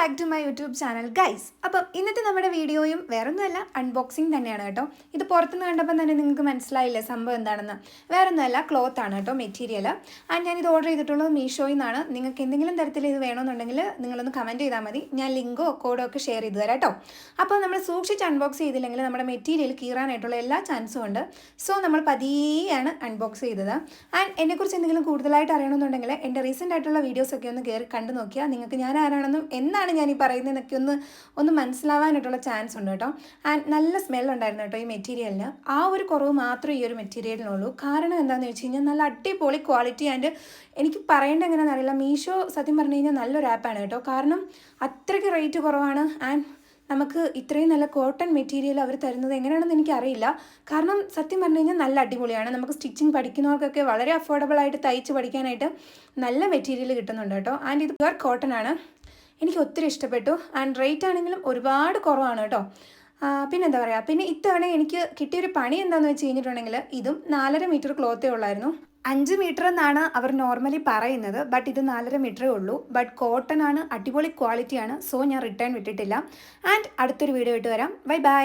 Back to my YouTube channel guys. അപ്പം ഇന്നത്തെ നമ്മുടെ വീഡിയോയും വേറൊന്നുമല്ല, അൺബോക്സിങ് തന്നെയാണ് കേട്ടോ. ഇത് പുറത്തുനിന്ന് കണ്ടപ്പോൾ തന്നെ നിങ്ങൾക്ക് മനസ്സിലായില്ലേ സംഭവം എന്താണെന്ന്. വേറൊന്നുമല്ല, ക്ലോത്ത് ആണ് കേട്ടോ, മെറ്റീരിയൽ. ആൻഡ് ഞാനിത് ഓർഡർ ചെയ്തിട്ടുള്ളത് മീഷോയിൽ നിന്നാണ്. നിങ്ങൾക്ക് എന്തെങ്കിലും തരത്തിൽ ഇത് വേണമെന്നുണ്ടെങ്കിൽ നിങ്ങളൊന്ന് കമൻറ്റ് ചെയ്താൽ മതി. ഞാൻ ലിങ്കോ കോഡോ ഒക്കെ ഷെയർ ചെയ്ത് തരാം കേട്ടോ. അപ്പോൾ നമ്മൾ സൂക്ഷിച്ച് അൺബോക്സ് ചെയ്തില്ലെങ്കിൽ നമ്മുടെ മെറ്റീരിയൽ കീറാനായിട്ടുള്ള എല്ലാ ചാൻസും ഉണ്ട്. സോ നമ്മൾ പതിയെയാണ് അൺബോക്സ് ചെയ്തത്. ആൻഡ് എന്നെക്കുറിച്ച് എന്തെങ്കിലും കൂടുതലായിട്ട് അറിയണമെന്നുണ്ടെങ്കിൽ എൻ്റെ റീസെൻ്റ് ആയിട്ടുള്ള വീഡിയോസൊക്കെ ഒന്ന് കയറി കണ്ടു നോക്കിയാൽ നിങ്ങൾക്ക് ഞാൻ ആരാണെന്നും എന്താണ് ഞാൻ ഈ പറയുന്നതെന്നൊക്കെ ഒന്ന് മനസ്സിലാവാനായിട്ടുള്ള ചാൻസ് ഉണ്ട് കേട്ടോ. ആൻഡ് നല്ല സ്മെല്ലുണ്ടായിരുന്നു കേട്ടോ ഈ മെറ്റീരിയലിന്. ആ ഒരു കുറവ് മാത്രമേ ഈ ഒരു മെറ്റീരിയലിനുള്ളൂ. കാരണം എന്താണെന്ന് വെച്ച് കഴിഞ്ഞാൽ നല്ല അടിപൊളി ക്വാളിറ്റി. ആൻഡ് എനിക്ക് പറയേണ്ടത് എങ്ങനെയാണെന്ന് അറിയില്ല, മീഷോ സത്യം പറഞ്ഞു കഴിഞ്ഞാൽ നല്ലൊരു ആപ്പാണ് കേട്ടോ. കാരണം അത്രയ്ക്ക് റേറ്റ് കുറവാണ്. ആൻഡ് നമുക്ക് ഇത്രയും നല്ല കോട്ടൺ മെറ്റീരിയൽ അവർ തരുന്നത് എങ്ങനെയാണെന്ന് എനിക്കറിയില്ല. കാരണം സത്യം പറഞ്ഞു കഴിഞ്ഞാൽ നല്ല അടിപൊളിയാണ്. നമുക്ക് സ്റ്റിച്ചിങ് പഠിക്കുന്നവർക്കൊക്കെ വളരെ അഫോർഡബിൾ ആയിട്ട് തയ്ച്ച് പഠിക്കാനായിട്ട് നല്ല മെറ്റീരിയൽ കിട്ടുന്നുണ്ട് കേട്ടോ. ആൻഡ് ഇത് പ്യുവർ കോട്ടൺ ആണ്. എനിക്ക് ഒത്തിരി ഇഷ്ടപ്പെട്ടു. ആൻഡ് റേറ്റ് ആണെങ്കിലും ഒരുപാട് കുറവാണ് കേട്ടോ. പിന്നെന്താ പറയുക, പിന്നെ ഇത്തവണ എനിക്ക് കിട്ടിയൊരു പണി എന്താണെന്ന് വെച്ച് കഴിഞ്ഞിട്ടുണ്ടെങ്കിൽ ഇതും 4.5 മീറ്റർ ക്ലോത്തേ ഉള്ളായിരുന്നു. 5 മീറ്റർ എന്നാണ് അവർ നോർമലി പറയുന്നത്, ബട്ട് ഇത് 4.5 മീറ്ററേ ഉള്ളൂ. ബട്ട് കോട്ടൺ ആണ്, അടിപൊളി ക്വാളിറ്റിയാണ്. സോ ഞാൻ റിട്ടേൺ വിട്ടിട്ടില്ല. ആൻഡ് അടുത്തൊരു വീഡിയോ ആയിട്ട് വരാം. Bye bye.